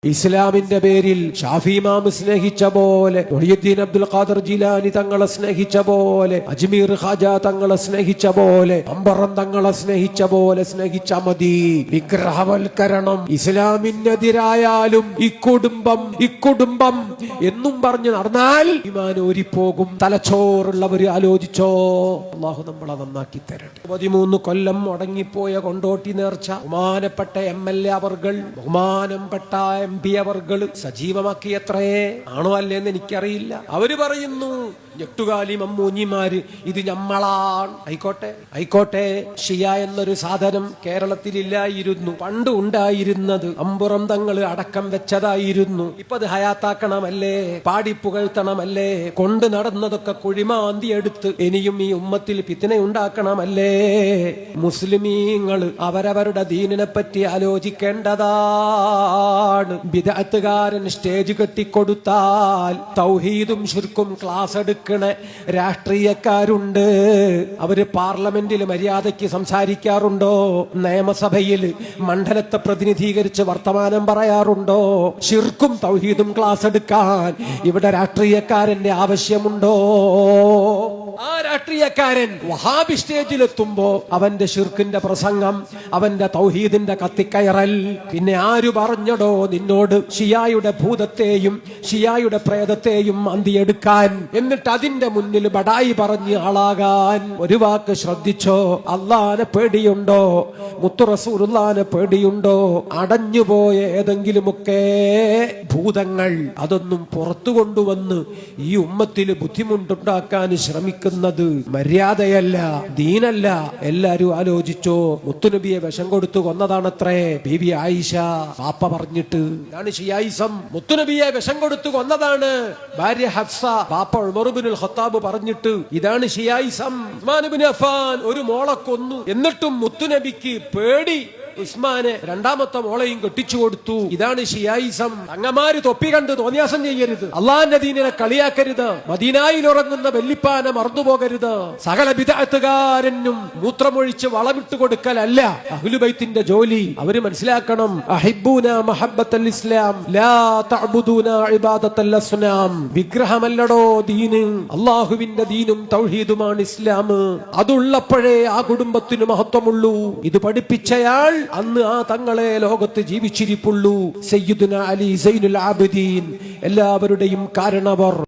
ഇസ്ലാമിന്റെ പേരിൽ ഷാഫി ഇമാം സ്നേഹിച്ച പോലെ, മുഹ്യിദ്ദീൻ അബ്ദുൽ ഖാദിർ ജിലാനി തങ്ങളെ സ്നേഹിച്ച പോലെ, അജ്മീർ ഖാജ തങ്ങളെ സ്നേഹിച്ച പോലെ, അമ്പറം തങ്ങളെ സ്നേഹിച്ച പോലെ സ്നേഹിച്ച മതി. വിഗ്രഹവൽക്കരണം ഇസ്ലാമിനെതിരായാലും ഇക്കുടുംബം എന്നും പറഞ്ഞു നടന്നാൽ ഈമാൻ ഊരിപ്പോകും. തലച്ചോറുള്ളവർ ആലോചിച്ചോ. അല്ലാഹു നമ്മളെ നന്നാക്കി തരട്ടെ. 13 കൊല്ലം മുടങ്ങിപ്പോയ കൊണ്ടോട്ടി നേർച്ച ബഹുമാനപ്പെട്ട MLA അവർകൾ, ബഹുമാനപ്പെട്ട MP അവർകൾ സജീവമാക്കിയത്രേ. ആണോ അല്ലേന്ന് എനിക്കറിയില്ല. അവര് പറയുന്നു ഞെട്ടുകാലി മമ്മൂഞ്ഞിമാര് ഇത് ഞമ്മളാണ്. ആയിക്കോട്ടെ. ഷിയ എന്നൊരു സാധനം കേരളത്തിലില്ലായിരുന്നു. പണ്ട് ഉണ്ടായിരുന്നത് അമ്പുറം തങ്ങള് അടക്കം വെച്ചതായിരുന്നു. ഇപ്പൊ അത് ഹയാത്താക്കണമല്ലേ, പാടിപ്പുകഴ്ത്തണമല്ലേ, കൊണ്ട് നടന്നതൊക്കെ കുഴിമാന്തി എടുത്ത് ഇനിയും ഈ ഉമ്മത്തിൽ ഫിത്ന ഉണ്ടാക്കണമല്ലേ. മുസ്ലിമീങ്ങൾ അവരവരുടെ ദീനിനെ പറ്റി ആലോചിക്കേണ്ടതാണ്. ബിദ്അത്തുകാരൻ സ്റ്റേജ് കെട്ടിക്കൊടുത്താൽ തൗഹീദും ശിർക്കും ക്ലാസ് എടുക്കണ രാഷ്ട്രീയക്കാരുണ്ട്. അവര് പാർലമെന്റിൽ മര്യാദയ്ക്ക് സംസാരിക്കാറുണ്ടോ? നിയമസഭയിൽ മണ്ഡലത്തെ പ്രതിനിധീകരിച്ച് വർത്തമാനം പറയാറുണ്ടോ? ശിർക്കും തൗഹീദും ക്ലാസ് എടുക്കാൻ ഇവിടെ രാഷ്ട്രീയക്കാരന്റെ ആവശ്യമുണ്ടോ? ആ രാഷ്ട്രീയക്കാരൻ വഹാബി സ്റ്റേജിലെത്തുമ്പോ അവന്റെ ശിർക്കിന്റെ പ്രസംഗം, അവന്റെ തൗഹീദിന്റെ കത്തിക്കയറൽ. പിന്നെ ആര് പറഞ്ഞടോ നിന്നോട് ഷിയായുടെ ഭൂതത്തെയും ഷിയായുടെ പ്രേതത്തെയും അന്തിയെടുക്കാൻ, എന്നിട്ട് അതിന്റെ മുന്നിൽ ബടായി പറഞ്ഞ് ആളാകാൻ? ഒരു വാക്ക് ശ്രദ്ധിച്ചോ. അള്ളാനെ പേടിയുണ്ടോ? മുത്തു റസൂലുള്ളാനെ പേടിയുണ്ടോ? അടഞ്ഞുപോയ ഏതെങ്കിലുമൊക്കെ ഭൂതങ്ങൾ അതൊന്നും പുറത്തു കൊണ്ടുവന്ന് ഈ ഉമ്മത്തിൽ ബുദ്ധിമുട്ടുണ്ടാക്കാൻ ശ്രമിക്കുന്നത് മര്യാദയല്ല, ദീനല്ല. എല്ലാരും ആലോചിച്ചോ. മുത്തുനബിയെ വിഷം കൊടുത്തു കൊന്നതാണത്രേ ബീബി ആയിഷ. പാപ്പ പറഞ്ഞിട്ട് ഇതാണ് ഷിയായിസം. മുത്തുനബിയെ വിഷം കൊടുത്തു കൊന്നതാണ് ഭാര്യ ഹഫ്സ. പാപ്പ ഉമർ ഇബ്നുൽ ഖത്താബ് പറഞ്ഞിട്ട് ഇതാണ് ഷിയായിസം. ഉസ്മാൻ ഇബ്നു അഫ്ഫാൻ ഒരു മോളെ കൊന്നു. എന്നിട്ടും മുത്തുനബിക്ക് പേടി. ഉസ്മാനെ രണ്ടാമത്തെ മോളെയും കെട്ടിച്ചു കൊടുത്തു. ഇതാണ് ഷിയായിസം. അങ്ങമാര് തൊപ്പി കണ്ട് തോന്നിയാസം ചെയ്യരുത്. അള്ളാന്റെ ദീനിനെ കളിയാക്കരുത്. മദീനായിൽ ഉറങ്ങുന്ന വെല്ലിപ്പാനെ മറന്നുപോകരുത്. സകല ബിദ്അത്തുകാരനും മൂത്രമൊഴിച്ച് വളമിട്ട് കൊടുക്കലല്ല അഹ്ലുബൈത്തിന്റെ ജോലി. അവര് മനസ്സിലാക്കണം. അഹിബ്ബൂന മഹബ്ബത്തൽ ഇസ്ലാം ലാ തഅബുദൂന ഇബാദത്തൽ അസ്നാം. വിഗ്രഹമല്ലടോ ദീന്, അള്ളാഹുവിന്റെ ദീനും തൗഹീദുമാണ് ഇസ്ലാം. അതുള്ളപ്പോഴേ ആ കുടുംബത്തിന് മഹത്വമുള്ളൂ. ഇത് പഠിപ്പിച്ചയാൾ അന്ന് ആ തങ്ങളെ ലോകത്ത് ജീവിച്ചിരിപ്പുള്ളൂ. സയ്യിദുന അലി സൈനുൽ ആബിദീൻ, എല്ലാവരുടെയും കാരണവർ.